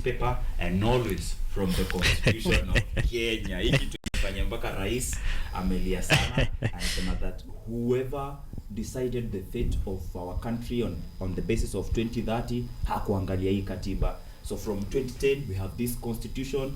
paper and always from the constitution of Kenya. Hiki tukifanya mpaka rais amelia sana anasema that whoever decided the fate of our country on the basis of 2030 hakuangalia hii katiba. So from 2010 we have this constitution,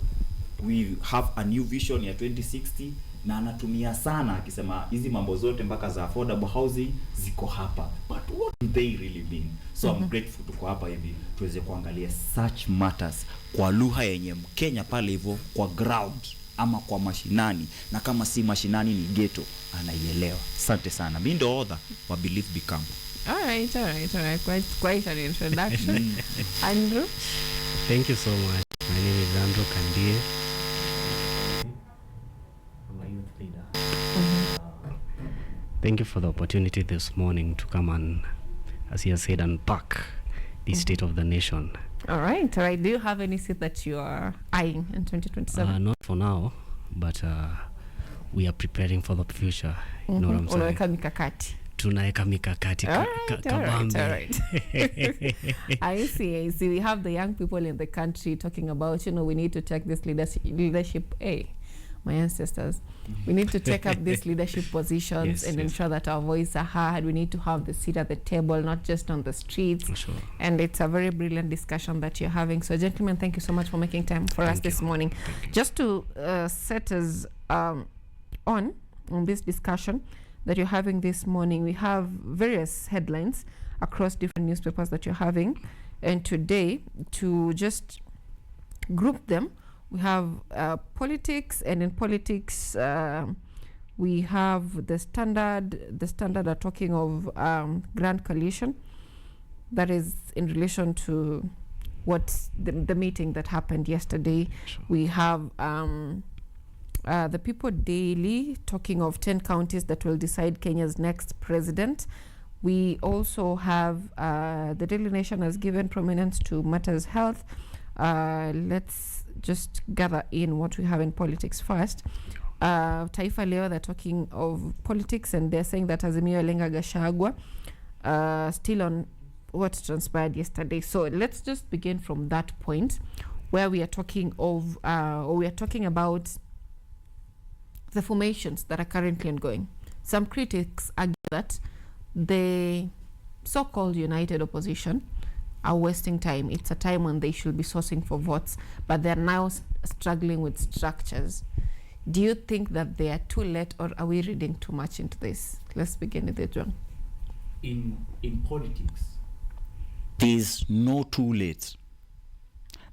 we have a new vision ya 2060 na anatumia sana akisema hizi mambo zote mpaka za affordable housing ziko hapa, but what do they really mean? So I'm grateful tuko hapa hivi tuweze kuangalia such matters kwa lugha yenye Mkenya pale hivyo kwa ground ama kwa mashinani, na kama si mashinani ni ghetto anaielewa. Asante sana. Mimi ndo author wa Believe Become. All right. Quite an introduction. Andrew? Thank you so much. My name is Andrew Kandie. I'm a youth leader. Thank you for the opportunity this morning to come and, as you have said, unpack the state of the nation. All right. Do you have any seat that you are eyeing in 2027? Not for now, but we are preparing for the future. You know what I'm saying? Unaweka mikakati. Tunaeka mikakati kabambe. All right. I see. We have the young people in the country talking about, we need to take this leadership. My ancestors. We need to take up these leadership positions and ensure that our voices are heard. We need to have the seat at the table, not just on the streets. Sure. And it's a very brilliant discussion that you're having. So, gentlemen, thank you so much for making time for us this morning. Just to set us on this discussion that you're having this morning, we have various headlines across different newspapers that you're having. And today, to just group them, we have politics, and in politics, we have the Standard. The Standard are talking of Grand Coalition. That is in relation to what the meeting that happened yesterday. Sure. We have the People Daily talking of 10 counties that will decide Kenya's next president. We also have the Daily Nation has given prominence to matters health. Let's just gather in what we have in politics first. Taifa Leo, they're talking of politics, and they're saying that Azimio Lenga Gachagua still on what transpired yesterday. So let's just begin from that point where we are talking of or we are talking about the formations that are currently ongoing. Some critics argue that the so-called united opposition are wasting time. It's a time when they should be sourcing for votes, but they're now struggling with structures. Do you think that they are too late, or are we reading too much into this? Let's begin with Ojwang. In politics, there is no too late.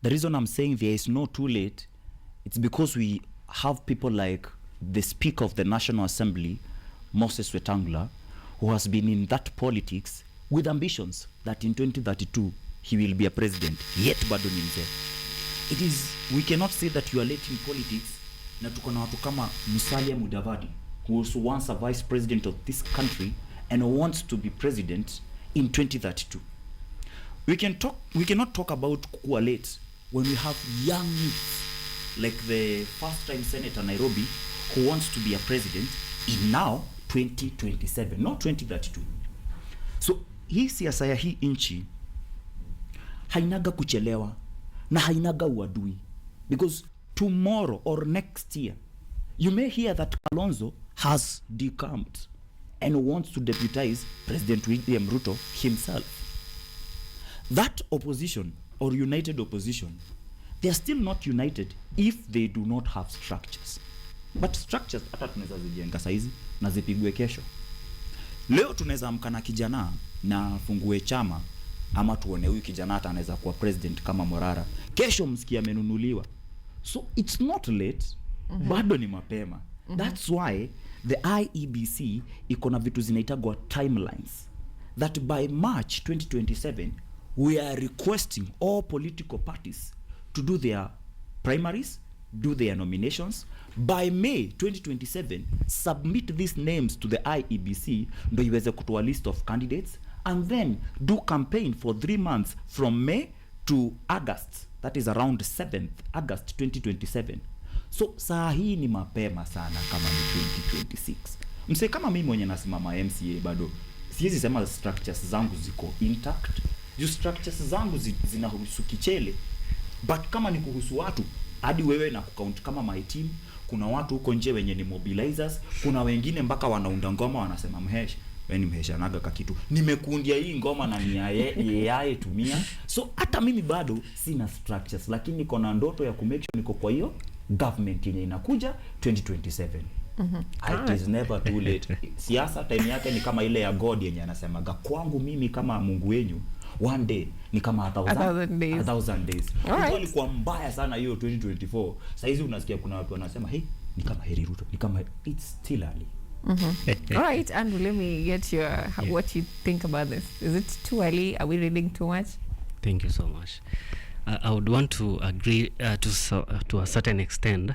The reason I'm saying there is no too late, it's because we have people like the Speaker of the National Assembly, Moses Wetangula, who has been in that politics with ambitions that in 2032 he will be a president, yet bado ni mzee. It is, we cannot say that you are late in politics na tuko na watu kama Musalia Mudavadi, who was once a vice president of this country and wants to be president in 2032. We cannot talk about kukua late when we have young youths like the first time Senator Nairobi who wants to be a president in now 2027, not 2032. So hii siasa ya hii inchi hainaga kuchelewa na hainaga uadui, because tomorrow or next year you may hear that Kalonzo has decamped and wants to deputize President William Ruto himself. That opposition or united opposition, they are still not united if they do not have structures. But structures hata tunaweza zijenga saizi na zipigwe kesho. Leo tunaweza amka na kijana na fungue chama, ama tuone huyu kijana hata anaweza kuwa president kama Morara. Kesho msikia amenunuliwa. So it's not late, bado ni mapema. That's why the IEBC iko na vitu zinaitagwa timelines, that by March 2027 we are requesting all political parties to do their primaries, do their nominations. By May 2027 submit these names to the IEBC ndo iweze kutoa list of candidates, and then do campaign for 3 months from May to August, that is around 7th August 2027. So saa hii ni mapema sana kama ni 2026. Mse kama mimi mwenye nasimama MCA bado siwezi sema structures zangu ziko intact. Ju structures zangu zinahusu kichele But kama ni kuhusu watu, hadi wewe na kucount kama my team, kuna watu huko nje wenye ni mobilizers, kuna wengine mpaka wanaunda ngoma wanasema Mhesh, wewe ni Mhesh anaga kakitu, nimekuundia hii ngoma na ni yeye tumia. So hata mimi bado sina structures, lakini niko na ndoto ya kumake sure niko kwa hiyo government yenye inakuja 2027. It is never too late. Siasa time yake ni kama ile ya God yenye anasema kwangu mimi kama Mungu wenyu one day ni kama 1,000 days. Ndio ilikuwa mbaya sana hiyo 2024. Sasa hizi unasikia kuna watu wanasema hey, ni kama Heri Ruto, ni kama it's still early. All right, Andrew, let me get your what you think about this. Is it too early? Are we reading too much? Thank you so much. I would want to agree to a certain extent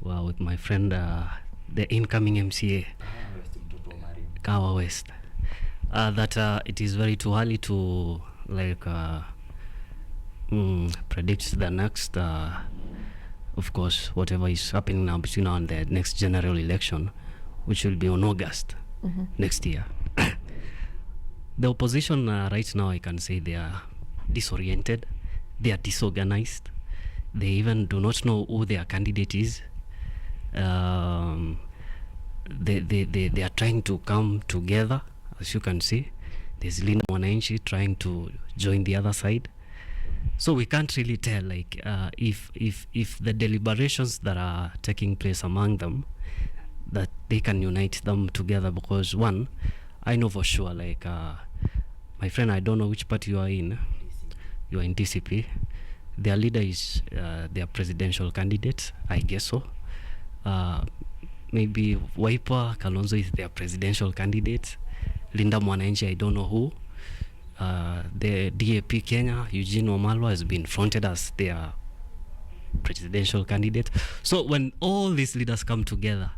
with my friend, the incoming MCA, Kawa West, that it is very too early to predict the next, of course, whatever is happening now between now and the next general election, which will be on August next year. The opposition right now, I can say they are disoriented, they are disorganized, they even do not know who their candidate is. They are trying to come together, as you can see. There's Linda Mwananchi trying to join the other side. So we can't really tell if the deliberations that are taking place among them, that they can unite them together, because one, I know for sure, my friend, I don't know which party you are in. You are in DCP. Their leader is their presidential candidate, I guess so. Maybe Wiper Kalonzo is their presidential candidate. Linda Mwananchi, I don't know who. The DAP Kenya, Eugene Wamalwa, has been fronted as their presidential candidate. So when all these leaders come together,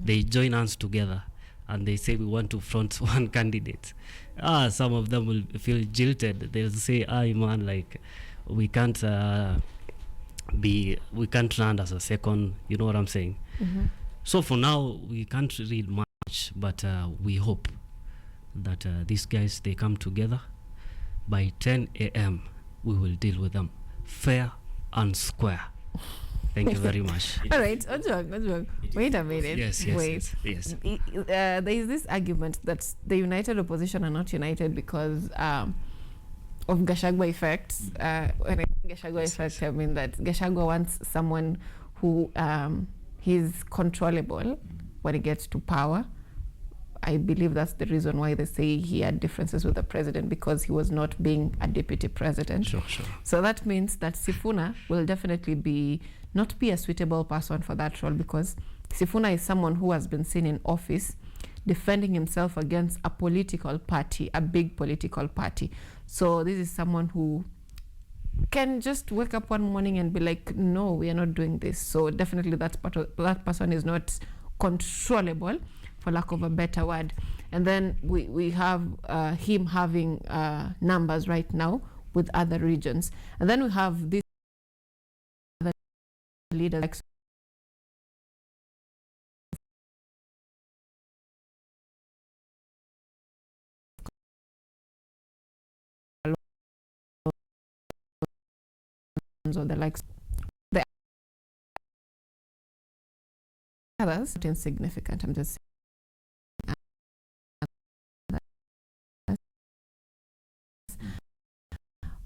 they join hands together and they say we want to front one candidate. Some of them will feel jilted. They'll say, man, we can't run as a second, you know what I'm saying? So for now, we can't read much, but we hope that these guys, they come together. By 10 a.m., we will deal with them fair and square. Thank you very much. All right, Ojwang, wait a minute. Yes. There is this argument that the united opposition are not united because of Gachagua effects. When I say Gachagua effect, I mean that Gachagua wants someone who he's controllable when he gets to power. I believe that's the reason why they say he had differences with the president, because he was not being a deputy president. Sure. So that means that Sifuna will definitely not be a suitable person for that role, because Sifuna is someone who has been seen in office defending himself against a political party, a big political party. So this is someone who can just wake up one morning and be like, no, we are not doing this. So definitely that person is not controllable, for lack of a better word. And then we have him having numbers right now with other regions. And then we have this other leader like or the likes. The others are insignificant. I'm just saying.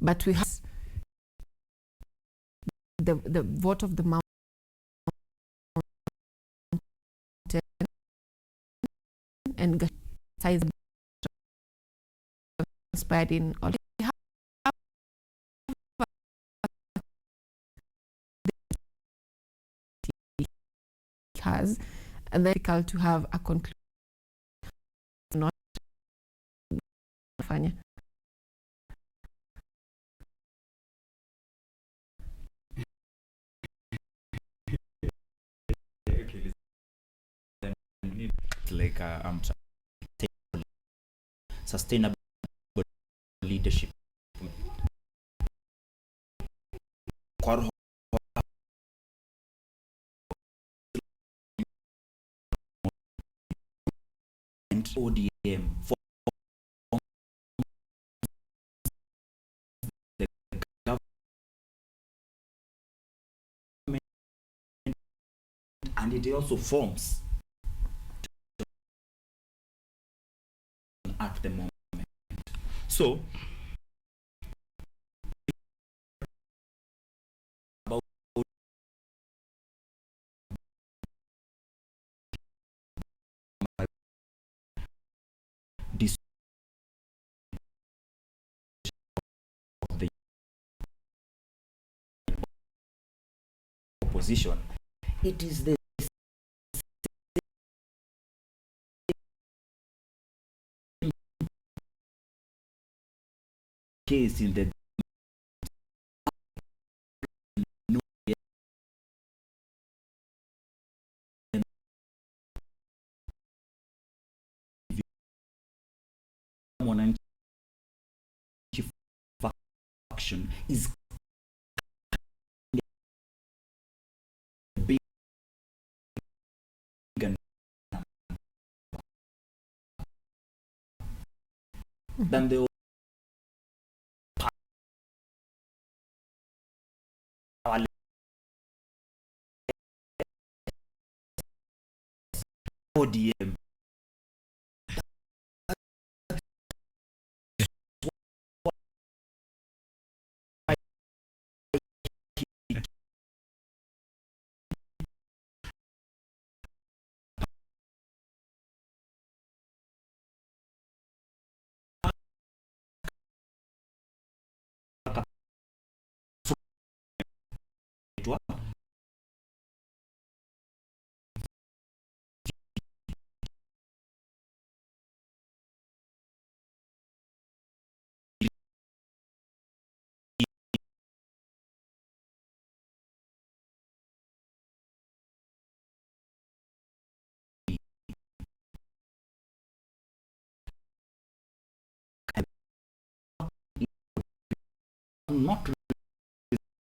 But we have the vote of the mountain and size inspired in all. Has, and then difficult to have a conclusion. Not fanya. Like sustainable leadership. ODM for and it also forms at the moment. So about this of the opposition, it is the case in the faction is big and than the ODM. Not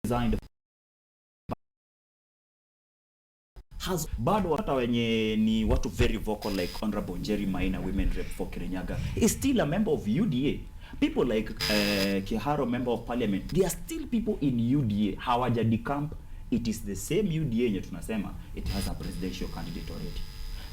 resigned has bado hata wenye ni watu very vocal like Honorable Jerry Maina, women rep for Kirinyaga, is still a member of UDA. People like Kiharo, member of parliament, they are still people in UDA. Hawaja decamp. It is the same UDA yenye tunasema it has a presidential candidate already.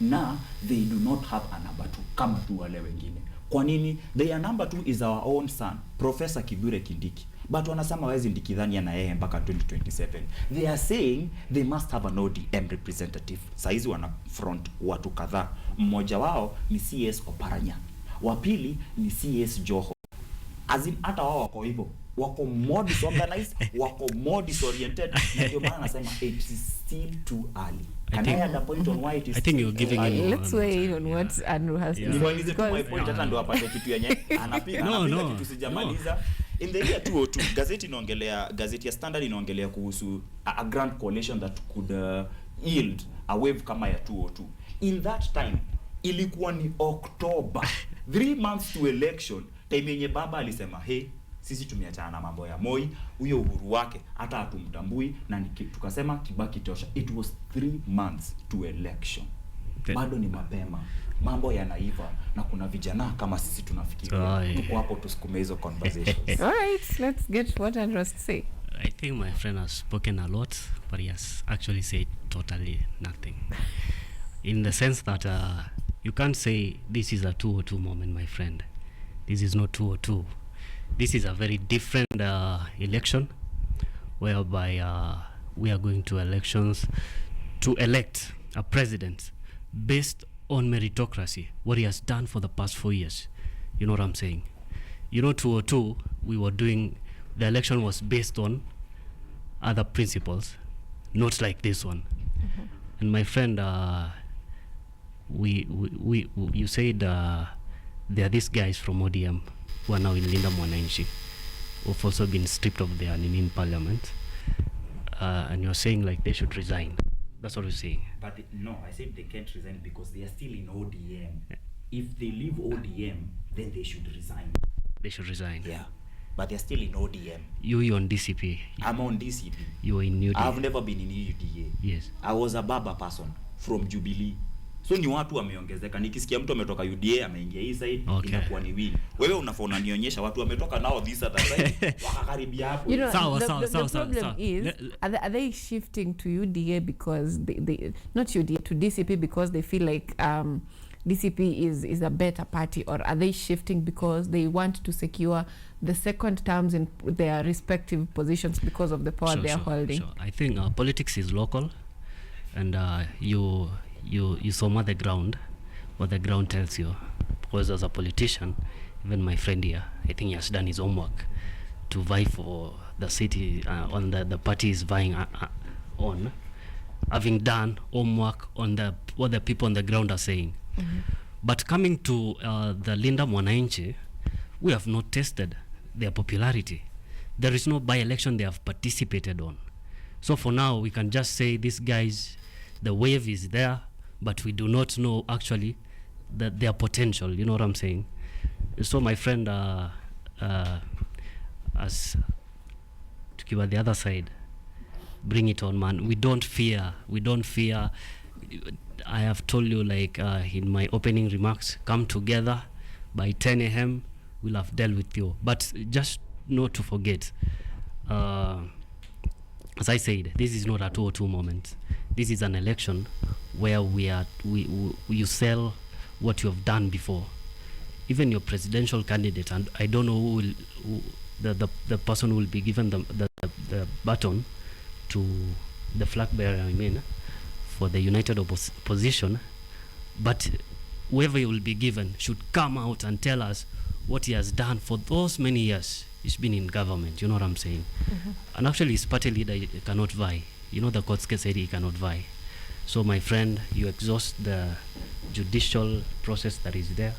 Na they do not have a number 2 kama tu wale wengine. Kwa nini? Their number 2 is our own son, Professor Kithure Kindiki. But wanasema wezi ndikidhania na yeye mpaka 2027. They are saying they must have an ODM representative. Saizi wana front watu kadhaa. Mmoja wao ni CS Oparanya. Wa pili ni CS Joho. Azin hata wao wako hivyo. Wako more disorganized, wako more disoriented. Ndio maana nasema it is still too early. Can I add a point on why it is? I think you're giving him. Let's weigh in on what Andrew has to say. Niwalize tu my point hata ndo apate kitu yenye anapiga kitu sijamaliza. In the year 2002, gazeti ya Standard inaongelea kuhusu a grand coalition that could yield a wave kama ya 202. In that time, ilikuwa ni October, 3 months to election, time yenye baba alisema, hey, sisi tumeachana na mambo ya Moi, huyo uhuru wake hata hatumtambui, na tukasema Kibaki tosha. It was 3 months to election. Bado ni mapema, mambo yanaiva, na kuna vijana kama sisi tunafikiria. Tuko hapo tusukume hizo conversations. All right, let's get what Andrew has to say. I think my friend has spoken a lot, but he has actually said totally nothing. In the sense that you can't say this is a 202 moment, my friend. This is not 202. This is a very different election, whereby we are going to elections to elect a president based on meritocracy, what he has done for the past 4 years. You know what I'm saying? You know, 202, we were doing, the election was based on other principles, not like this one. Mm-hmm. And my friend, you said there are these guys from ODM who are now in Linda Mwananchi, who've also been stripped of their name in parliament, and you're saying like they should resign. That's what you're saying. But no, I said they can't resign because they are still in ODM. If they leave ODM, then they should resign. They should resign. Yeah, but they're still in ODM. You're on DCP. I'm on DCP. You're in UDA. I've never been in UDA. Yes. I was a Baba person from Jubilee. So ni watu wameongezeka. Nikisikia mtu ametoka UDA ameingia hii side, inakuwa ni win. Wewe unafaa unanionyesha watu wametoka nao this other side wakakaribia hapo. The problem is are they shifting to UDA because they not UDA to DCP because they feel like DCP is a better party, or are they shifting because they want to secure the second terms in their respective positions because of the power they are holding? Sure. I think politics is local, and you sum the ground, what the ground tells you. Because as a politician, even my friend here, I think he has done his homework to vie for the city on the party is vying on, having done homework on what the people on the ground are saying. But coming to the Linda Mwananchi, we have not tested their popularity. There is no by-election they have participated on. So for now, we can just say these guys, the wave is there, but we do not know actually their potential. You know what I'm saying? So my friend, as tukiwa the other side, bring it on, man. We don't fear. I have told you, like in my opening remarks, come together by 10 a.m. We'll have dealt with you. But just not to forget, as I said, this is not a 202 moment. This is an election where you sell what you have done before. Even your presidential candidate, and I don't know the person who will be given the baton to the flag bearer, I mean, for the united opposition, but whoever he will be given should come out and tell us what he has done for those many years he's been in government. You know what I'm saying? And actually his party leader cannot vie. You know, the court case said he cannot vie. So my friend, you exhaust the judicial process that is there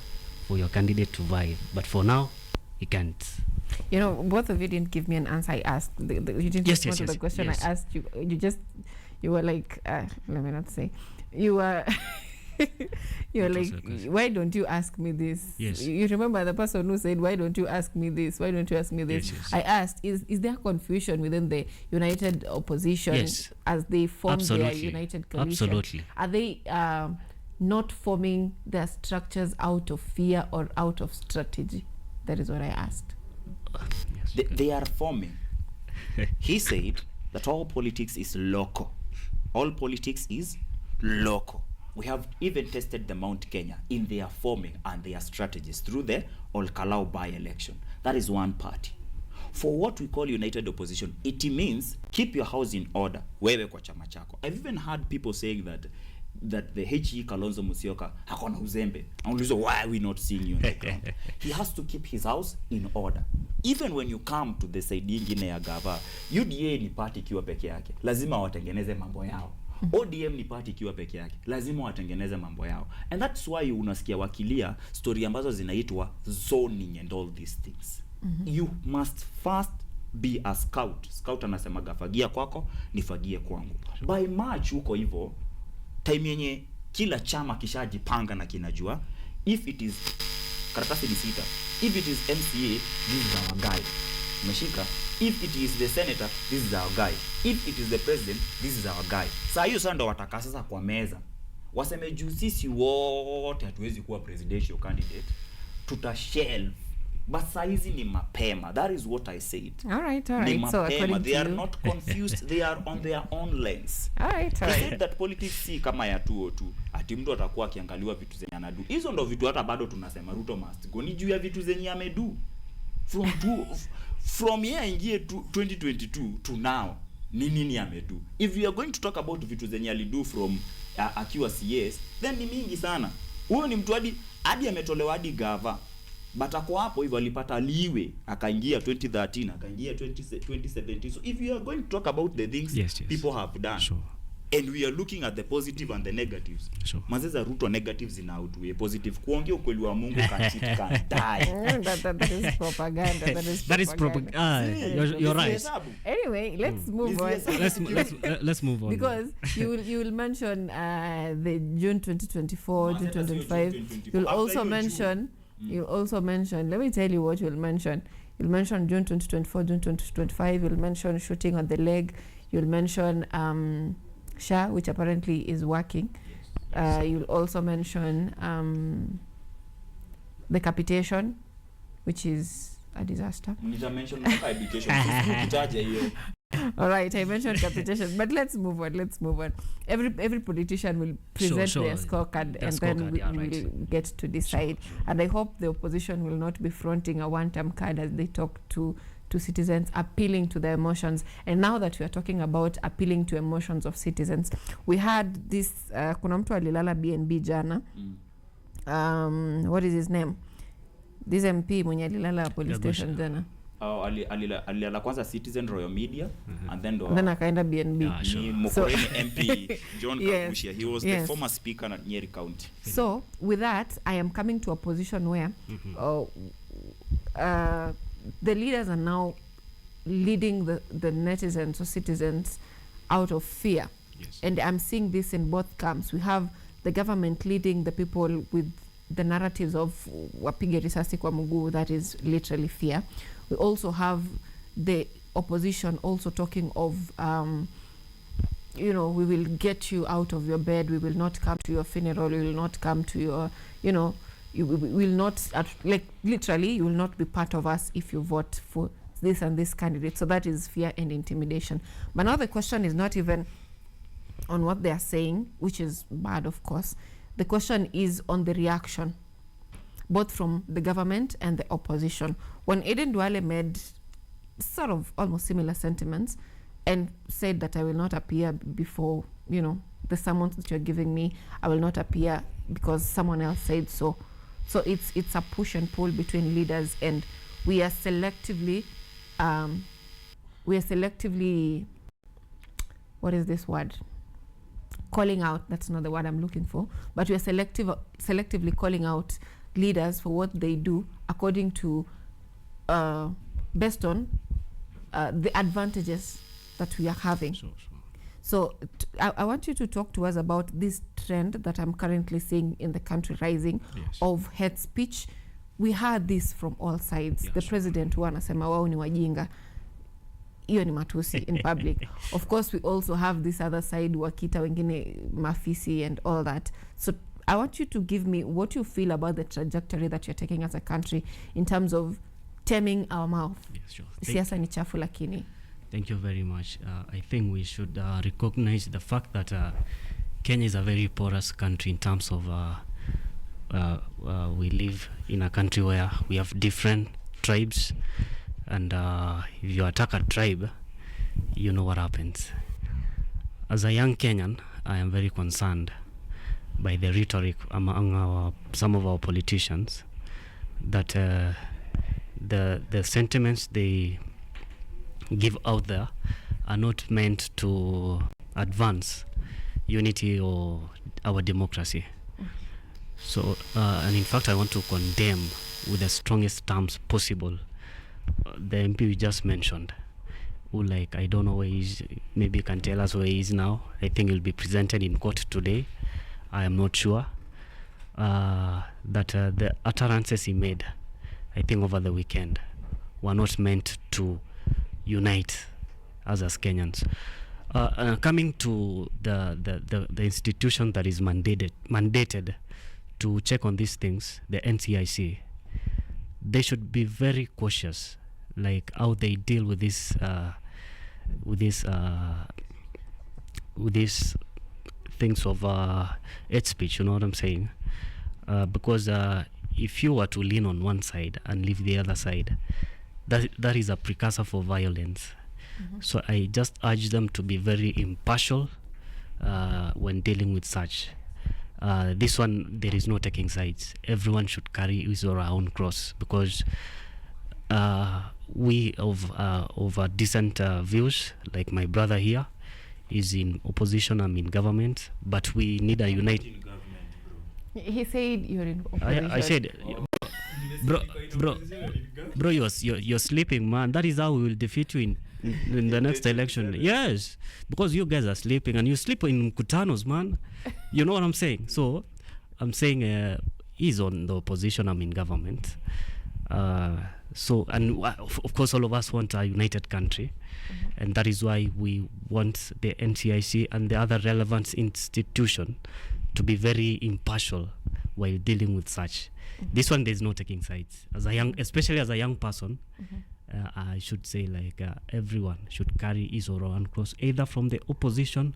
for your candidate to vie, but for now he can't. You know, both of you didn't give me an answer I asked. You didn't respond to the question I asked you. You were like, let me not say. You were you're like, why don't you ask me this? Yes. You remember the person who said, why don't you ask me this? Why don't you ask me this? Yes. I asked, is there confusion within the united opposition as they form their united coalition? Absolutely. Are they not forming their structures out of fear or out of strategy? That is what I asked. They are forming. He said that all politics is local. All politics is local. We have even tested the Mount Kenya in their forming and their strategies through the Olkalau by-election. That is one party. For what we call united opposition, it means keep your house in order. Wewe kwa chama chako. I've even heard people saying that the HE Kalonzo Musyoka hakona uzembe. Why are we not seeing you on the ground? He has to keep his house in order. Even when you come to the side ingine ya gava, UDA ni party kiwa peke yake. Lazima watengeneze mambo yao. ODM ni party kiwa peke yake. Lazima watengeneze mambo yao. And that's why unasikia wakilia story ambazo zinaitwa zoning and all these things. You must first be a scout. Scout anasema gafagia kwako, nifagie kwangu. By March huko hivyo, time yenye kila chama kishajipanga na kinajua, if it is karatasi ni sita, if it is MCA, this is our guy. Umeshika? If it is the senator, this is our guy. If it is the president, this is our guy. Saa hiyo sasa ndo wataka sasa kwa meza. Waseme juu sisi wote hatuwezi kuwa presidential candidate. Tutashelve. But saa hizi ni mapema. That is what I said. All right. So according they to are you, not confused. They are on their own lens. All right. They said that politics si kama ya 202. Ati mtu atakuwa akiangaliwa vitu zenye anadu. Hizo ndo vitu hata bado tunasema Ruto must go. Ni juu ya vitu zenye amedu. From here ingie 2022 to now. Nini amedu. If we are going to talk about vitu zenye alidu from akiwa CS, then ni mingi sana. Huyo ni mtu hadi ametolewa hadi gava. But ako hapo hivyo alipata liwe, akaingia 2013, akaingia 2017. So if you are going to talk about the things people have done, and we are looking at the positive and the negatives, mazeza Ruto negatives in outweigh positive. Kuongea ukweli wa Mungu can cheat, can die. that is propaganda. That is propaganda. You're right. Anyway, let's move on. Let's move on. Because you will mention the June 2024, June 2025. You'll also mention. You'll also mention, let me tell you what you'll mention. You'll mention June 2024, June 2025. You'll mention shooting on the leg. You'll mention SHA, which apparently is working. You'll also mention the capitation, which is a disaster. All right, I mentioned capitation, but let's move on. Every politician will present their scorecard, and then we will get to decide. And I hope the opposition will not be fronting a one-term card as they talk to citizens, appealing to their emotions. And now that we are talking about appealing to emotions of citizens, we had this kuna mtu alilala BNB jana. What is his name? This MP mwenye alilala police station jana. Alilala kwanza Citizen Royal Media, and then akaenda BNB. Mokoreni MP John Kabushia, he was the former speaker at Nyeri County. So with that, I am coming to a position where the leaders are now leading the netizens or citizens out of fear. Yes. And I'm seeing this in both camps. We have the government leading the people with the narratives of wapige risasi kwa mguu, that is literally fear. We also have the opposition also talking of we will get you out of your bed, we will not come to your funeral, we will not come to your, you will not, literally, you will not be part of us if you vote for this and this candidate. So that is fear and intimidation. But now the question is not even on what they are saying, which is bad, of course. The question is on the reaction, both from the government and the opposition. When Aden Duale made sort of almost similar sentiments and said that I will not appear before, the summons that you're giving me, I will not appear because someone else said so. So it's a push and pull between leaders, and we are selectively, what is this word? Calling out, that's not the word I'm looking for, but we are selectively calling out leaders for what they do according to, based on the advantages that we are having. So I want you to talk to us about this trend that I'm currently seeing in the country rising of hate speech. We heard this from all sides. The president who anasema wao ni wajinga. Iyo ni matusi in public. Of course, we also have this other side, wakita wengine mafisi and all that. So I want you to give me what you feel about the trajectory that you're taking as a country in terms of taming our mouth. Yes, sure. Siasa ni chafu lakini. Thank you very much. I think we should recognize the fact that Kenya is a very porous country in terms of we live in a country where we have different tribes, and if you attack a tribe, you know what happens. As a young Kenyan, I am very concerned by the rhetoric among some of our politicians that the sentiments they give out there are not meant to advance unity or our democracy. So, and in fact, I want to condemn with the strongest terms possible the MP we just mentioned, who, like, I don't know where he is. Maybe you can tell us where he is now. I think he'll be presented in court today. I am not sure. That the utterances he made, I think over the weekend, were not meant to unite us as Kenyans. Coming to the institution that is mandated to check on these things, the NCIC, they should be very cautious, like how they deal with this things of hate speech. You know what I'm saying? Because if you were to lean on one side and leave the other side, that is a precursor for violence. So I just urge them to be very impartial when dealing with such. This one, there is no taking sides. Everyone should carry his or her own cross, because we of decent views, like my brother here is in opposition, I'm in government, but we need a united. He said you're in opposition. I said, bro, you're sleeping, man. That is how we will defeat you in the next election. Yes, because you guys are sleeping, and you sleep in mkutanos, man. You know what I'm saying? So I'm saying he's on the opposition, I'm in government. So, and of course all of us want a united country, and that is why we want the NCIC and the other relevant institution to be very impartial while dealing with such. This one, there's no taking sides. As a young, especially as a young person, I should say like everyone should carry his or her own cross, either from the opposition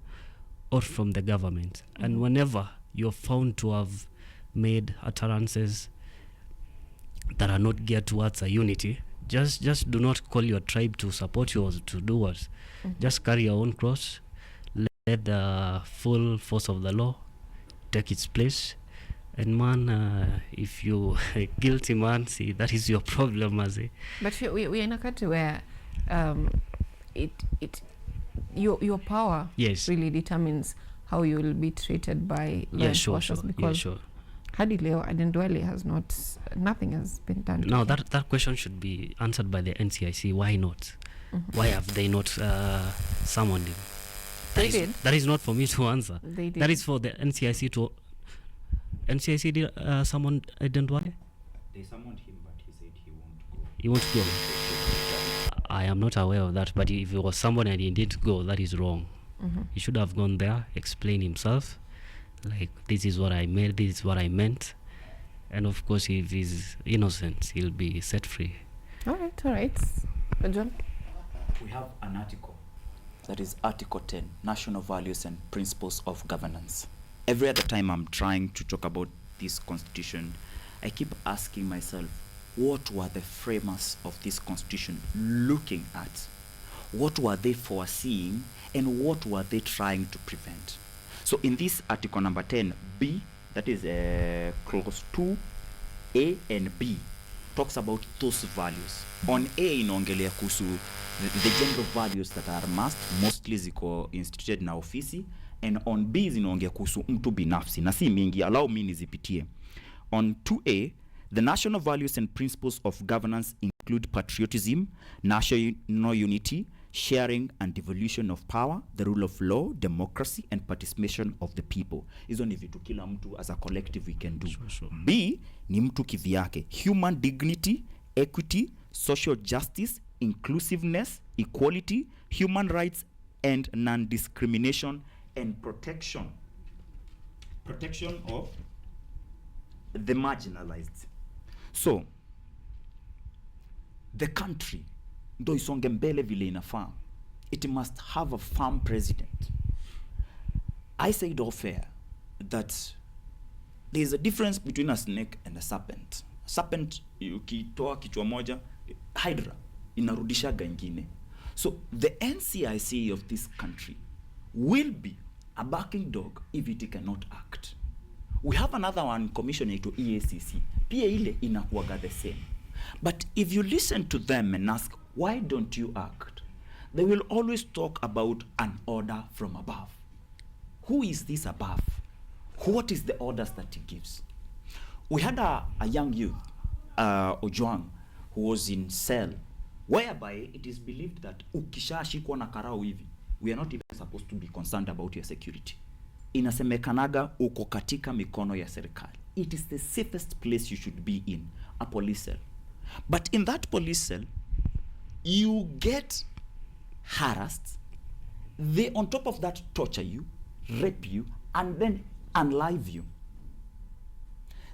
or from the government. And whenever you're found to have made utterances that are not geared towards a unity, just do not call your tribe to support you or to do what. Just carry your own cross. Let the full force of the law take its place. And man, if you guilty man, see, that is your problem, Mazi. But we're in a country where your power really determines how you will be treated by law enforcers. Because hadi leo Aden Duale has nothing has been done. Now that question should be answered by the NCIC. Why not? Why have they not summoned him? That is not for me to answer. They did. That is for the NCIC to. NCIC did summon Aden Duale? They summoned him, but he said he won't go. He won't go. I am not aware of that, but if it was someone and he didn't go, that is wrong. He should have gone there, explain himself, like, this is what I made, this is what I meant. And of course, if he's innocent, he'll be set free. All right. John? We have an article. That is Article 10, National Values and Principles of Governance. Every other time I'm trying to talk about this constitution, I keep asking myself, what were the framers of this constitution looking at? What were they foreseeing, and what were they trying to prevent? So in this article number 10B, that is clause 2A and B, talks about those values. On A inaongelea kuhusu the general values that are mostly ziko instituted na ofisi, and on B zinaongea kuhusu mtu binafsi, na si mingi, allow me nizipitie. On 2A, the national values and principles of governance include patriotism, national unity, sharing and devolution of power, the rule of law, democracy, and participation of the people. Hizo ni vitu kila mtu as a collective we can do. Sure. B ni mtu kivyake. Human dignity, equity, social justice, inclusiveness, equality, human rights, and non-discrimination, and protection of the marginalized. So the country ndo isonge mbele vile inafaa, it must have a firm president. I said off air that there is a difference between a snake and a serpent. Serpent, ukitoa kichwa moja, hydra inarudishaga ingine. So the NCIC of this country will be a backing dog if it cannot act. We have another one commission to EACC. Pia ile inakuwaga the same. But if you listen to them and ask, why don't you act? They will always talk about an order from above. Who is this above? What is the orders that he gives? We had a young youth, Ojwang, who was in cell, whereby it is believed that ukishashikwa na karao hivi, we are not even supposed to be concerned about your security. Inasemekanaga uko katika mikono ya serikali. It is the safest place you should be in, a police cell. But in that police cell, you get harassed. They on top of that torture you, rape you, and then unalive you.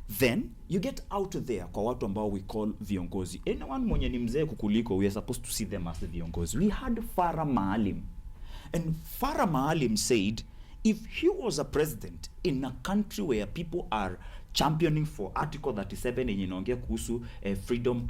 Then you get out there kwa watu ambao we call viongozi. Anyone mwenye ni mzee kukuliko, we are supposed to see them as the viongozi. We had Farah Maalim. And Farah Maalim said, if he was a president in a country where people are championing for Article 37 yenye inaongea kuhusu freedom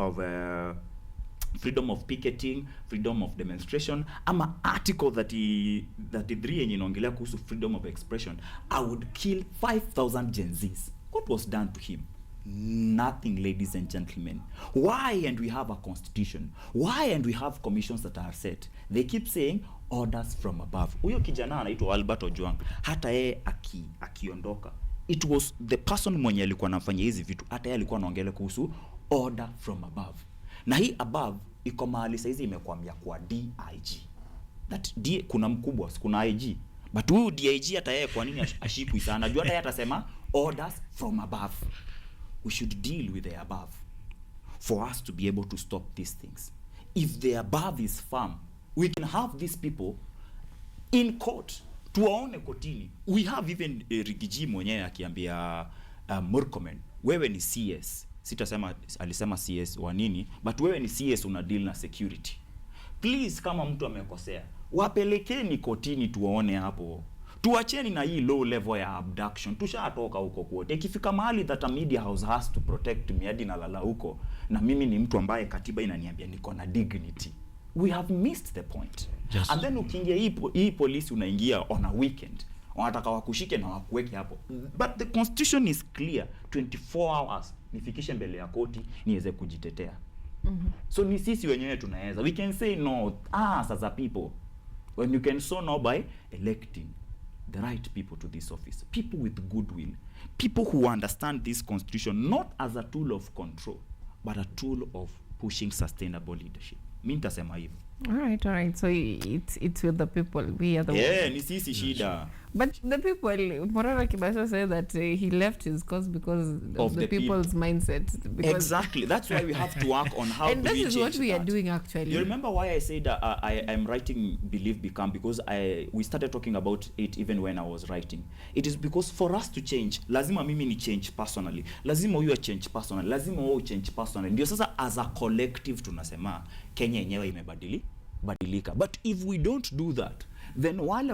of picketing, freedom of demonstration, ama Article 33 yenye inaongelea kuhusu freedom of expression, I would kill 5,000 Gen Zs. What was done to him? Nothing, ladies and gentlemen. Why? And we have a constitution. Why? And we have commissions that are set. They keep saying orders from above. Huyo kijana anaitwa Albert Ojwang. Hata yeye akiondoka, it was the person mwenye alikuwa anafanya hizi vitu, hata yeye alikuwa anaongelea kuhusu order from above. Na hii above iko mahali saizi imekwamia kwa DIG. Kuna mkubwa, kuna IG. But huyu DIG hata yeye kwa nini ashikwi sana? Jua hata yeye atasema orders from above. We should deal with the above for us to be able to stop these things. If the above is firm, we can have these people in court tuwaone kotini. We have even Rigiji mwenyewe akiambia Murkomen, wewe ni CS, sitasema alisema CS wa nini, but wewe ni CS, una deal na security. Please, kama mtu amekosea, wapelekeni kotini tuwaone hapo. Tuacheni na hii low level ya abduction. Tushatoka huko kwote. Ikifika mahali that a media house has to protect me, hadi nalala huko, na mimi ni mtu ambaye katiba inaniambia niko na dignity. We have missed the point. Yes. And then ukiingia hii polisi, unaingia on a weekend, wanataka wakushike na wakuweke hapo. But the constitution is clear, 24 hours nifikishe mbele ya koti niweze kujitetea. So ni sisi wenyewe tunaweza. We can say no as a people. When you can say no by electing the right people to this office, people with goodwill, people who understand this constitution not as a tool of control but a tool of pushing sustainable leadership. Mimi nitasema hivyo. All right. So it's with the people. We are the ones. Ni sisi shida. But the people, Morara Kibasa said that he left his cause because of the people's mindset. Exactly. That's why we have to work on how and do we change that. And this is what we are doing actually. You remember why I said I'm writing Believe Become, because we started talking about it even when I was writing. It is because for us to change, lazima mimi ni change personally. Lazima huyu change personally. Lazima wewe change personally. Ndio sasa as a collective tunasema Kenya yenyewe imebadilika. But if we don't do that, then wale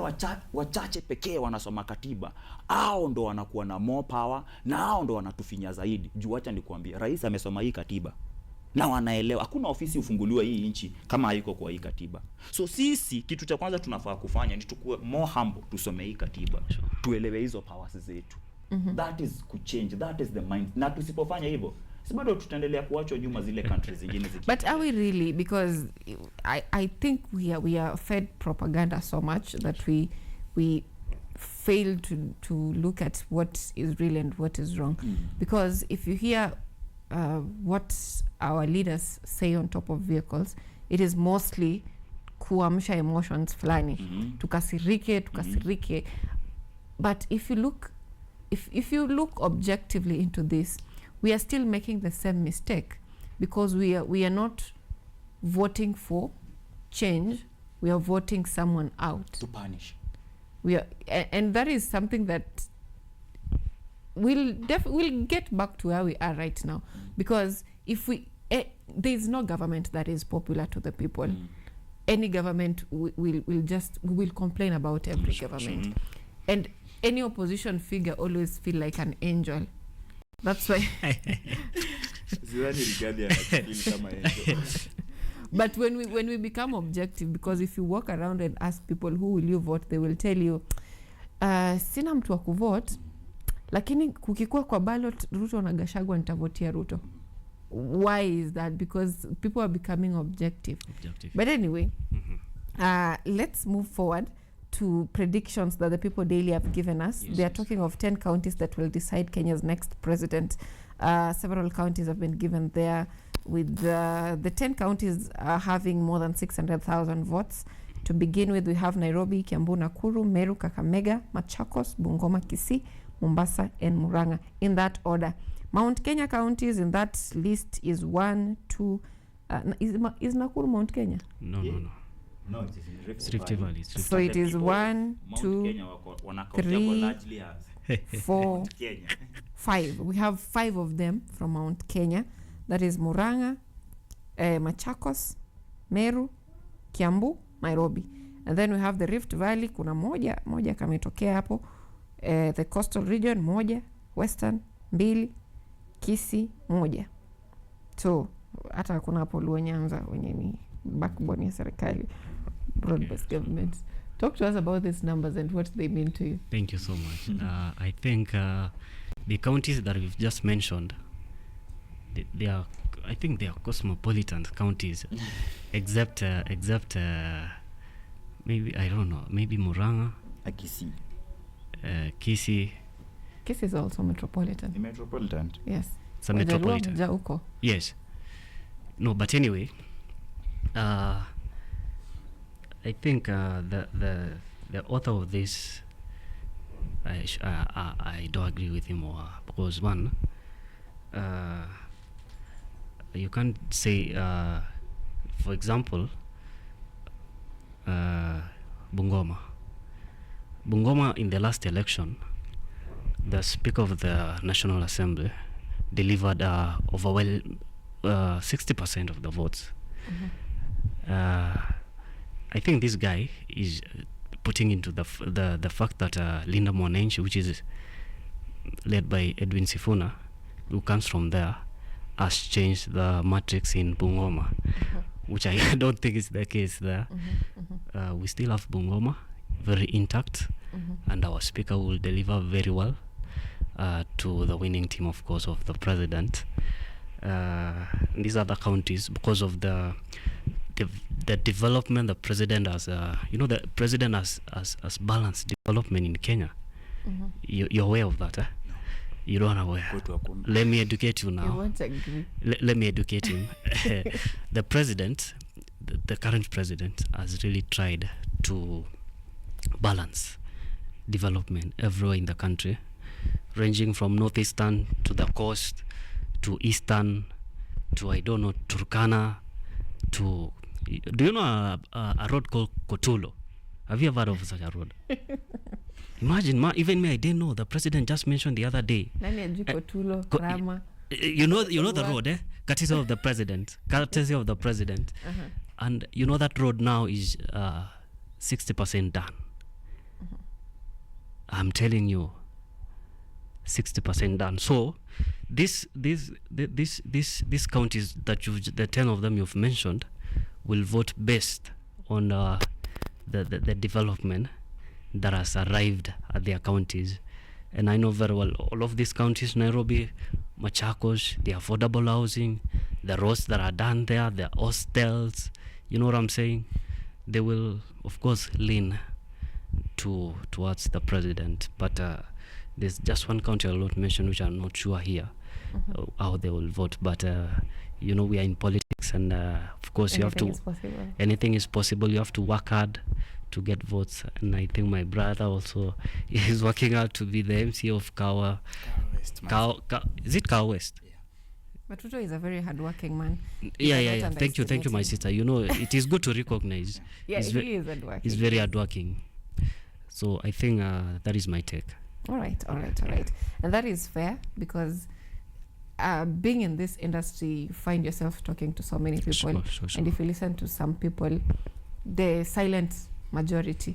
wachache pekee wanasoma katiba, hao ndo wanakuwa na more power na hao ndo wanatufinya zaidi. Juu acha nikwambie, rais amesoma hii katiba na wanaelewa hakuna ofisi ufunguliwa hii nchi kama haiko kwa hii katiba. So sisi kitu cha kwanza tunafaa kufanya ni tukue more humble, tusome hii katiba, tuelewe hizo powers zetu. That is kuchange, that is the mind. Na tusipofanya hivyo, si bado tutaendelea kuachwa nyuma zile countries zingine ziki. But are we really? Because I think we are fed propaganda so much that we fail to look at what is real and what is wrong. Because if you hear what our leaders say on top of vehicles, it is mostly kuamsha emotions fulani, tukasirike. But if you look objectively into this, we are still making the same mistake, because we are not voting for change, we are voting someone out to punish. And that is something that we'll get back to where we are right now, because if there is no government that is popular to the people. Any government will complain about every government, and any opposition figure always feel like an angel. That's why. But when we become objective, because if you walk around and ask people who will you vote, they will tell you sina mtu wa kuvote, lakini kukikuwa kwa ballot Ruto na Gachagua nitavotia Ruto. Why is that? Because people are becoming objective. But anyway, let's move forward to predictions that the People Daily have given us. They are talking of 10 counties that will decide Kenya's next president. Several counties have been given there, with the 10 counties having more than 600,000 votes. To begin with, we have Nairobi, Kiambu, Nakuru, Meru, Kakamega, Machakos, Bungoma, Kisii, Mombasa, and Murang'a, in that order. Mount Kenya counties in that list is 1, 2. Is Nakuru Mount Kenya? No. No, it's Rift Valley. So it is 1, 2, 3, 4, 5. We have 5 of them from Mount Kenya. That is Murang'a, Machakos, Meru, Kiambu, Nairobi. And then we have the Rift Valley. Kuna moja kametokea hapo. The Coastal Region moja, Western 2, Kisii moja. So hata kuna hapo Luo Nyanza wenye ni backbone ya serikali, broad-based government. Talk to us about these numbers and what they mean to you. Thank you so much. I think the counties that we've just mentioned, they are cosmopolitan counties, except maybe, I don't know, maybe Murang'a, Kisii. Kisii is also metropolitan. Metropolitan. Yes. It's a metropolitan. Yes. No, but anyway, I think the author of this, I don't agree with him, because one, you can't say, for example, Bungoma. Bungoma, in the last election, the Speaker of the National Assembly delivered over 60% of the votes. I think this guy is putting into the fact that Linda Mwananchi, which is led by Edwin Sifuna, who comes from there, has changed the matrix in Bungoma, which I don't think is the case there. We still have Bungoma very intact, and our speaker will deliver very well to the winning team, of course, of the president. These other counties, because of the development the president has, the president has balanced development in Kenya. You're aware of that, eh? No. You don't aware. Let me educate you now. You won't agree. Let me educate him. The president, the current president, has really tried to balance development everywhere in the country, ranging from northeastern to the coast to eastern to, I don't know, Turkana to, do you know a road called Kotulo? Have you ever heard of such a road? Imagine, even me, I didn't know. The president just mentioned the other day. Nani ajui Kotulo, Rama. You know the road, eh? Courtesy of the president. Courtesy of the president. And you know that road now is 60% done. I'm telling you, 60% done. So these counties that the 10 of them you've mentioned will vote based on the development that has arrived at their counties. And I know very well all of these counties, Nairobi, Machakos, the affordable housing, the roads that are done there, the hostels, you know what I'm saying? They will, of course, lean towards the president. But there's just one county I'll not mention, which I'm not sure here how they will vote. But we are in politics, and of course anything is possible. You have to work hard to get votes, and I think my brother also is working hard to be the MC of Kawa West. Is it Kawa West? Yeah. But Ruto is a very hardworking man. Yeah. Thank you, my sister. It is good to recognize. Yeah, he is hardworking. He's very hardworking. So I think that is my take. All right. And that is fair, because being in this industry, you find yourself talking to so many people. Sure. And if you listen to some people, the silent majority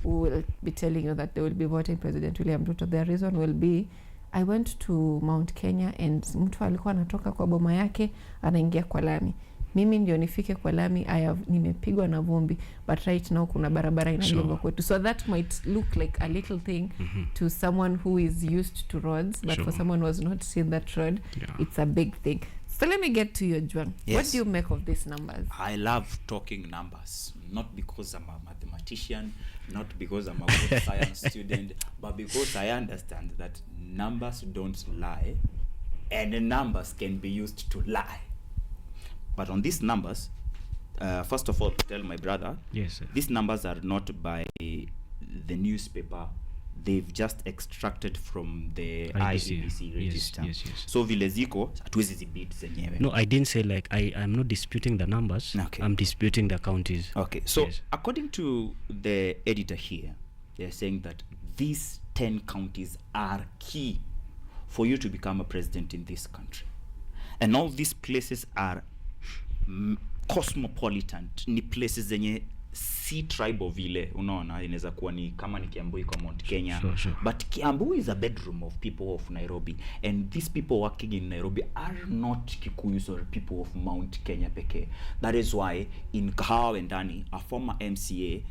who will be telling you that they will be voting President William Ruto. Their reason will be, I went to Mount Kenya and mtu alikuwa anatoka kwa boma yake anaingia kwa lami. Mimi ndio nifike kwa lami, nimepigwa na vumbi, but right now kuna barabara inajengwa kwetu. So that might look like a little thing to someone who is used to roads, but for someone who has not seen that road, it's a big thing. So let me get to you, Ojwang. Yes. What do you make of these numbers? I love talking numbers, not because I'm a mathematician, not because I'm a good science student, but because I understand that numbers don't lie, and the numbers can be used to lie. But on these numbers, first of all, to tell my brother, yes, sir, these numbers are not by the newspaper. They've just extracted from the IEBC register. Yes. So vile ziko hatuwezi zibit zenyewe. No, I didn't say I'm not disputing the numbers. Okay. I'm disputing the counties. Okay. So according to the editor here, they're saying that these 10 counties are key for you to become a president in this country. And all these places are cosmopolitan. Ni places zenye si tribal vile, unaona, inaweza kuwa ni kama ni Kiambu iko Mount Kenya. Sure. But Kiambu is a bedroom of people of Nairobi, and these people working in Nairobi are not Kikuyus or people of Mount Kenya peke. That is why in Kahawa and Andrew, a former MCA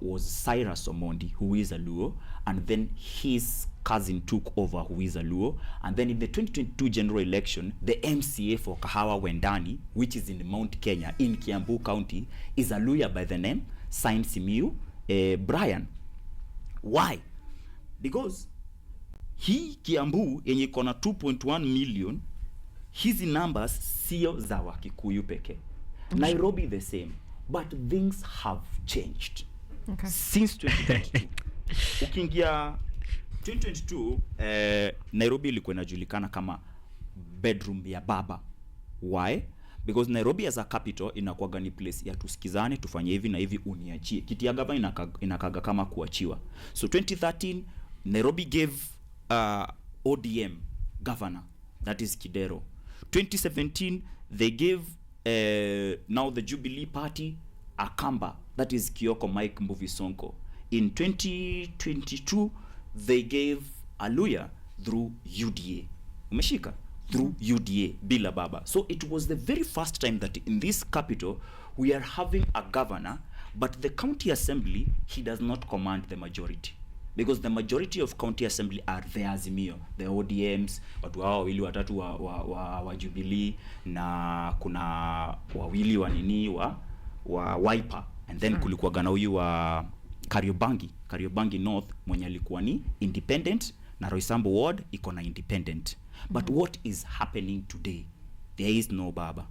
was Cyrus Omondi, who is a Luo, and then his cousin took over, who is a Luo, and then in the 2022 general election, the MCA for Kahawa Wendani, which is in Mount Kenya in Kiambu County, is a Luya by the name Sain Simiu Brian. Why? Because he Kiambu yenye kona 2.1 million, hizi numbers sio za Wakikuyu peke. Nairobi the same, but things have changed since 2022. Ukiingia 2022, Nairobi ilikuwa inajulikana kama bedroom ya baba. Why? because Nairobi as a capital inakuwaga ni place ya tusikizane, tufanye hivi na hivi, uniachie. Kiti ya gavana inakaga kama kuachiwa. So 2013 Nairobi gave ODM governor, that is Kidero. 2017 they gave now the Jubilee Party Akamba, that is Kioko Mike Mbuvi Sonko. In 2022 they gave Aluya through UDA. Umeshika? Through UDA bila baba. So it was the very first time that in this capital we are having a governor, but the county assembly, he does not command the majority, because the majority of county assembly are the Azimio, the ODMs, watu hao wawili watatu wa Jubilee, na kuna wawili wa nini wa Wiper, and then kulikuwa gana huyu wa Kariobangi North mwenye alikuwa ni independent, na Roysambu Ward iko na independent. But what is happening today? There is no baba.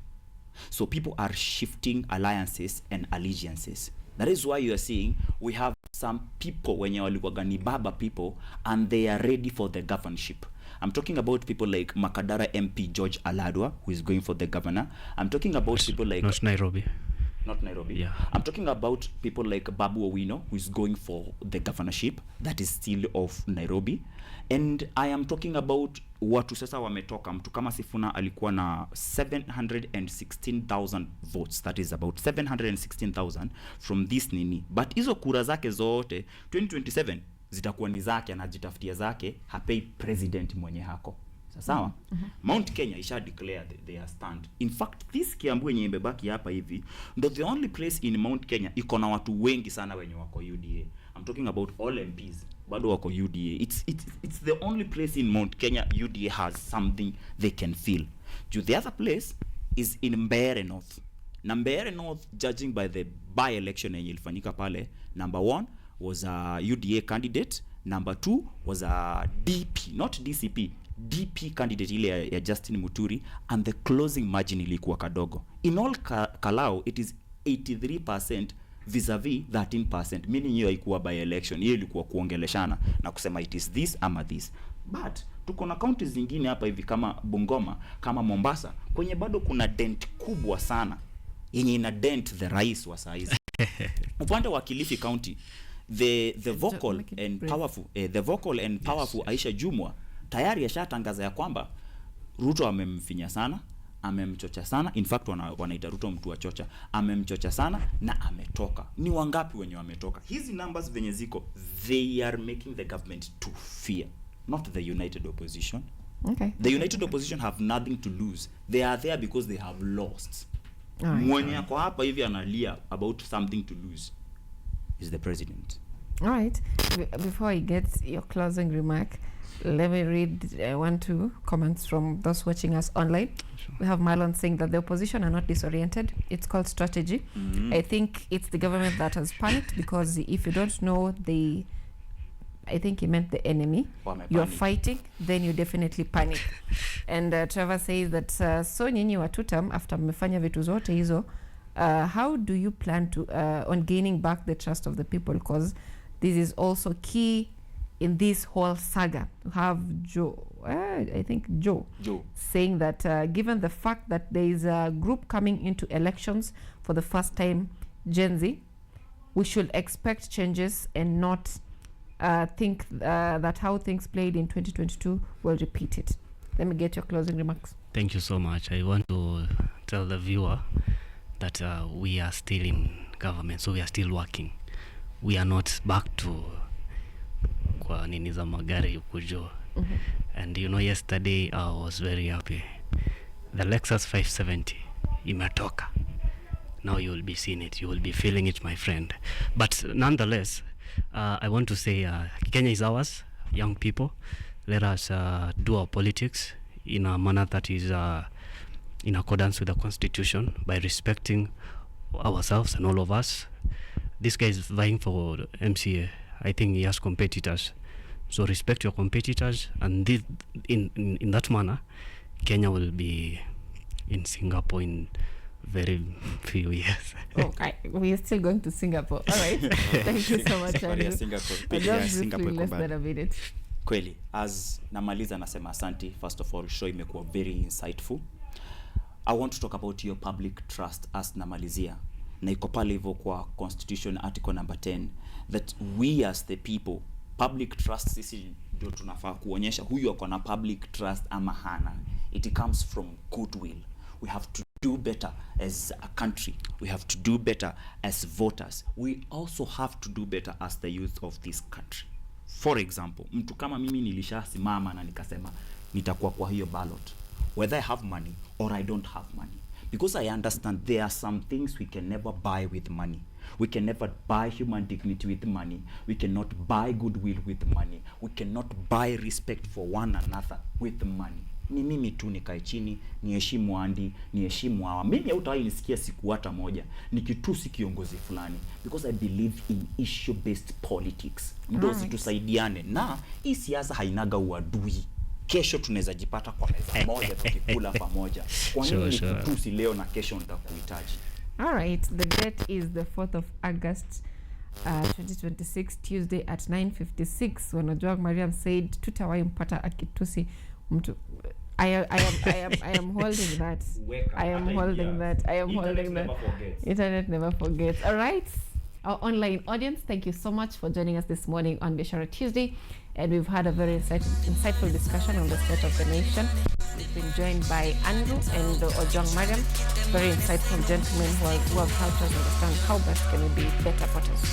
So people are shifting alliances and allegiances. That is why you are seeing we have some people wenye walikuwa ni baba people, and they are ready for the governorship. I'm talking about people like Makadara MP George Aladwa, who is going for the governor. I'm talking about people like... Not Nairobi. Not Nairobi. Yeah. I'm talking about people like Babu Owino, who is going for the governorship. That is still of Nairobi. And I am talking about watu sasa wametoka. Mtu kama Sifuna alikuwa na 716,000 votes. That is about 716,000 from this nini. But hizo kura zake zote 2027 zitakuwa ni zake, anajitafutia zake, hapei president mwenye hako. Sawa? Mount Kenya isha declare their stand. In fact, this Kiambu yenye imebaki hapa hivi ndo the only place in Mount Kenya iko na watu wengi sana wenye wako UDA. I'm talking about all MPs bado wako UDA. It's the only place in Mount Kenya UDA has something they can feel. The other place is in Mbeere North. Na Mbeere North, judging by the by-election yenye ilifanyika pale, number 1 was a UDA candidate, number 2 was a DP, not DCP, DP candidate ile ya Justin Muturi, and the closing margin ilikuwa kadogo. In all Kalau, it is 83% vis-a-vis 13%, meaning hiyo haikuwa by election, hiyo ilikuwa kuongeleshana na kusema it is this ama this. But tuko na counties zingine hapa hivi kama Bungoma, kama Mombasa, kwenye bado kuna dent kubwa sana yenye ina dent the rais wa saizi. Upande wa Kilifi County, the vocal and powerful Aisha Jumwa tayari ashatangaza ya kwamba Ruto amemfinya sana, amemchocha sana. In fact wanaita Ruto mtu wa chocha. Amemchocha sana na ametoka. Ni wangapi wenye wametoka? Hizi numbers venye ziko, they are making the government to fear, not the united opposition. Okay. The united opposition have nothing to lose. They are there because they have lost. Mwenye kwa hapa hivi analia about something to lose is the president. All right. Before I get your closing remark, let me read 1-2 comments from those watching us online. Sure. We have Marlon saying that the opposition are not disoriented. It's called strategy. I think it's the government that has panicked, because if you don't know I think he meant the enemy. You're fighting, then you definitely panic. And Trevor says that so nyinyi watutam after mmefanya vitu zote hizo, how do you plan to on gaining back the trust of the people? Because this is also key in this whole saga. To have Joe saying that given the fact that there is a group coming into elections for the first time, Gen Z, we should expect changes and not think that how things played in 2022 will repeat it. Let me get your closing remarks. Thank you so much. I want to tell the viewer that we are still in government, so we are still working. We are not back to kwa nini za magari ukujo. And you know, yesterday I was very happy. The Lexus 570 imetoka. Now you will be seeing it, you will be feeling it, my friend. But nonetheless, I want to say Kenya is ours, young people. Let us do our politics in a manner that is in accordance with the constitution, by respecting ourselves and all of us. This guy is vying for MCA. I think he has competitors. So respect your competitors, and in that manner, Kenya will be in Singapore in very few years. Okay, we are still going to Singapore. All right. Thank you so much, Andrew. Singapore less than a minute. Kweli, as namaliza nasema asante. First of all, show imekuwa very insightful. I want to talk about your public trust as namalizia. Na iko pale hivyo kwa constitution article number 10 that we as the people, public trust sisi ndio tunafaa kuonyesha huyu ako na public trust ama hana. It comes from goodwill. We have to do better as a country. We have to do better as voters. We also have to do better as the youth of this country. For example, mtu kama mimi nilishasimama na nikasema nitakuwa kwa hiyo ballot, whether I have money or I don't have money, because I understand there are some things we can never buy with money. We can never buy human dignity with money. We cannot buy goodwill with money. We cannot buy respect for one another with money. Ni mimi tu nikae chini, niheshimu Andy, niheshimu hawa. Mimi hautawahi nisikia siku hata moja nikitusi kiongozi fulani, because I believe in issue based politics. Ndio tusaidiane, na hii siasa hainaga uadui. Kesho tunaweza jipata kwa meza moja tukikula pamoja. Kwa nini nikutusi leo na kesho nitakuhitaji? All right, the date is the 4th of August 2026, Tuesday at 9:56. When Ojwang Mariam said tutawahi mpata akitusi mtu. I am holding that. I am holding that. Internet never forgets. All right, our online audience, thank you so much for joining us this morning on Biashara Tuesday, and we've had a very insightful discussion on the state of the nation. We've been joined by Andrew and Ojwang Mariam, very insightful gentlemen who have helped us understand how best can we be better potters.